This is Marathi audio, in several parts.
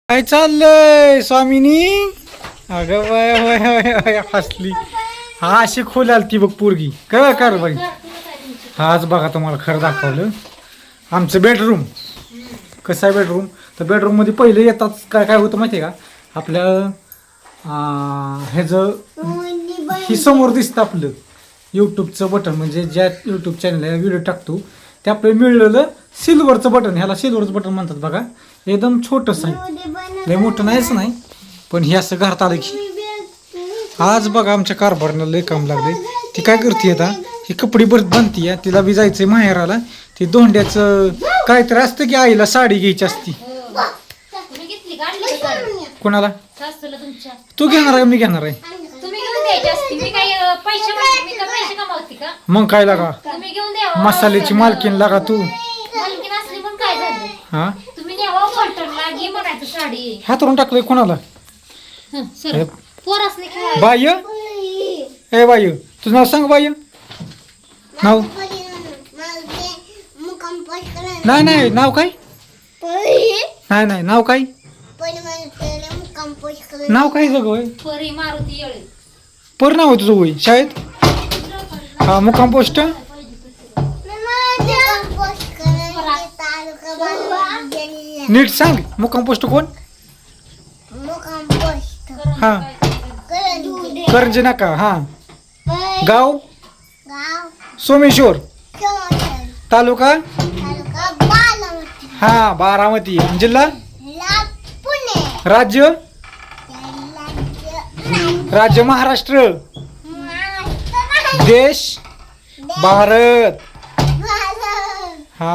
काय चाललंय स्वामिनी? अगं बाय बाय बाय बाय हसली. हा अशी खोल आलती बघ पोरगी. काय कर बाई. आज बघा तुम्हाला खरं दाखवलं आमचं बेडरूम. कसं आहे बेडरूम? तर बेडरूम मध्ये पहिले येतात काय काय होतं माहिती आहे का? आपल्या ह्याचं ही समोर दिसतं आपलं यूट्यूबचं बटन, म्हणजे ज्या यूट्यूब चॅनलला व्हिडिओ टाकतो ते आपल्याला मिळलेलं सिल्वरचं बटन. ह्याला सिल्वरचं बटन म्हणतात बघा. एकदम छोटंसं आहे, लय मोठं नाहीच नाही, पण हे असं घरात आलं की आज बघा आमच्या कारभारानं लय काम लागले. ती काय करते आता, ही कपडे बरं बांधते. तिला बी जायचंय माहेराला. ती दोंड्याचं काहीतरी असतं की आईला साडी घ्यायची असती. कोणाला? तू घेणार आहे? मी घेणार आहे. मग काय लागा मसाल्याची मालकीन लागा तू. हा हातरून टाकलंय कोणाला? बाय ए बाय, तुझं नाव सांग बाय. नाव नाही नाही, नाव काय? नाही नाही, नाव काय? नाव काय जग होय? पर नाव आहे तुझं होय शाळेत? हा मुक्काम पोस्ट. नीट सांग, मुक्काम पोस्ट कोण? हा करंजी नाका. हा गाव सोमेश्वर, तालुका हा बारामती, जिल्हा राज्य राज्य महाराष्ट्र, देश भारत. हा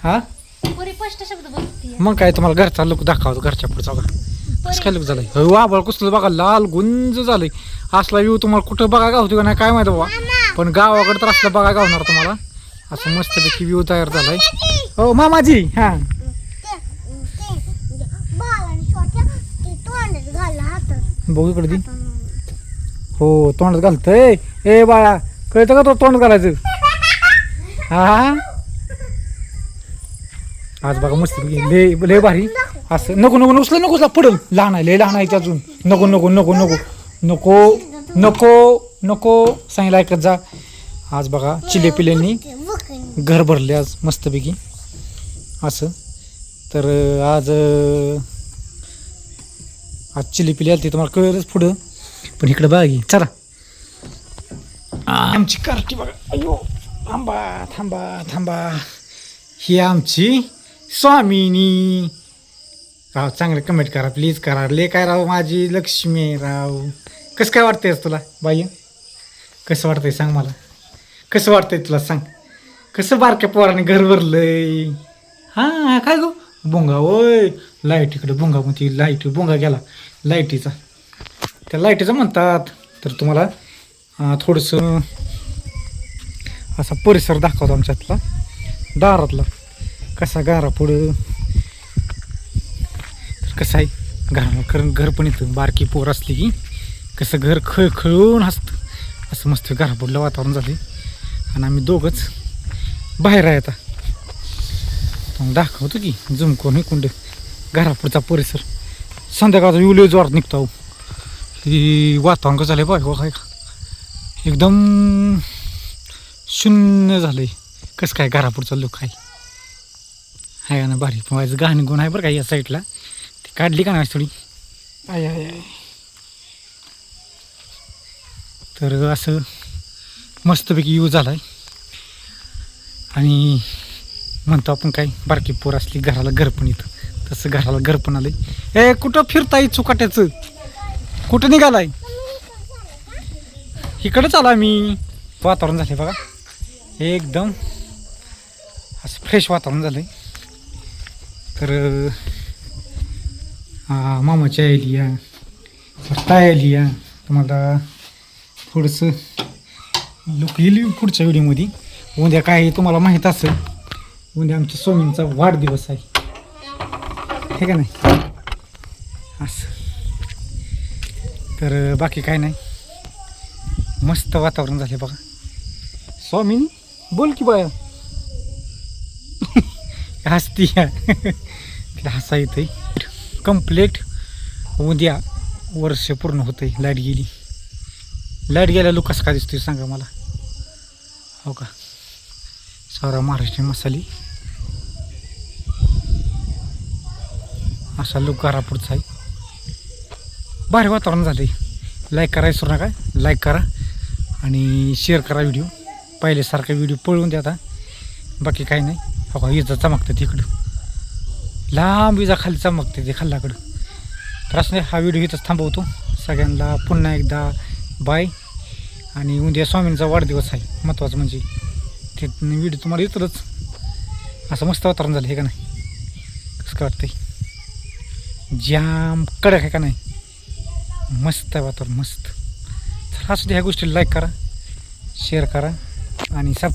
हा मग काय तुम्हाला घरचा लोक दाखवतो. घरच्या पुढचा बघा कसं काय लोक झालंय. वाबळ कुसलं बघा, लाल गुंज झालंय. असला व्ह्यू तुम्हाला कुठं बघा गावतो का नाही काय माहिती बाबा, पण गावाकडे तर असलं बघा गावणार तुम्हाला. असं मस्तपैकी व्ह्यू तयार झालाय. हो मामाजी. हा बघू इकडे ती. हो तोंडात घालतय. ए बाळा कळतं का तो तोंड घालायचं? हा आज बघा मस्त लय लय भारी. असं नको नको उचला नको उचला पडल. लहान आहे, लय लहान आहे अजून. नको नको नको नको नको नको नको सांगितलं ऐकत जा. आज बघा चिले पिल्यांनी घर भरले आज मस्तपैकी असं. तर आज आज चिली पिली आली तुम्हाला कळलंच पुढं. पण इकडं बघा की चला आमची कार्टी बघा. अयो थांबा थांबा थांबा, ही आमची स्वामिनी. राव चांगलं कमेंट करा प्लीज करा. ले काय राव माझी लक्ष्मी राव. कसं काय वाटतंय तुला बाई? कसं वाटतंय सांग मला, कसं वाटतंय तुला सांग. कसं बारक्या पोराने घर भरलंय. हां काय गो भोंगा होय. लाईट इकडं भोंगा म्हणते. लाईट भोंगा गेला लाईटीचा. त्या लाईटीचं म्हणतात. तर तुम्हाला थोडंसं असा परिसर दाखवतो आमच्यातला दारातला. कसा गारा पुढं तर कसं आहे घरा. कारण घर पण येतं बारकी पोर असली की कसं घर खळखळून हसतं. असं मस्त घरापुढलं वातावरण झालं. आणि आम्ही दोघंच बाहेर आहे आता. मग दाखवतो की झुमकून हे कुंड घरापुढचा परिसर. संध्याकाळचा युले जोरात निघतो. ही वातावरण कसं झालं बघा काय एकदम शून्य झालंय. कसं काय घरापुढचा लोक आहे का ना भारी. व्हायचं गाणी गुण आहे बरं का या साईडला. ती काढली का नाही थोडी. I I I. तर असं मस्तपैकी यूज झाला आहे. आणि म्हणतो आपण काय बारकी पोर असली घराला घर पण येतं, तसं घराला घर पण आलंय. ए कुठं फिरताय चुकाट्याचं? कुठं निघालाय? इकडंच आला मी. वातावरण झालंय बघा एकदम असं फ्रेश वातावरण झालंय. तर मामाची आली या, ताई आली या. तुम्हाला थोडंसं लोक येईल पुढच्या व्हिडिओमध्ये. उद्या काय तुम्हाला माहीत असेल, उद्या आमच्या स्वामींचा वाढदिवस आहे हे का नाही असं. तर बाकी काय नाही, मस्त वातावरण झाले बघा. स्वामी बोल की बाया. हसती हसा येते कंप्लीट. उद्या वर्ष पूर्ण होतं आहे. लाईट गेली. लाईट गेल्या लोक कसं काय दिसतोय सांगा मला. हो का, सारा महाराष्ट्रीयन मसाली असा लुक घरापुढचा आहे. भारी वातावरण झालं आहे. लाईक करा विसरू नका. लाईक करा आणि शेअर करा व्हिडिओ. पहिल्यासारखा व्हिडिओ पळवून द्या आता. बाकी काही नाही. हो का, इजा चमकते तिकडं, लांब इजा खाली चमकते ते खाल्लाकडं. तर असं हा व्हिडिओ इथंच थांबवतो. सगळ्यांना पुन्हा एकदा बाय. आणि उद्या स्वामींचा वाढदिवस आहे. महत्त्वाचं म्हणजे ते व्हिडिओ तुम्हाला येतच. असं मस्त वातावरण झालं हे का नाही. कसं काय वाटतंय. जाम कडक आहे का नाही. मस्त आहे वातावरण मस्त. चला असू दे. ह्या गोष्टीला लाईक करा, शेअर करा आणि सबस्क्राईब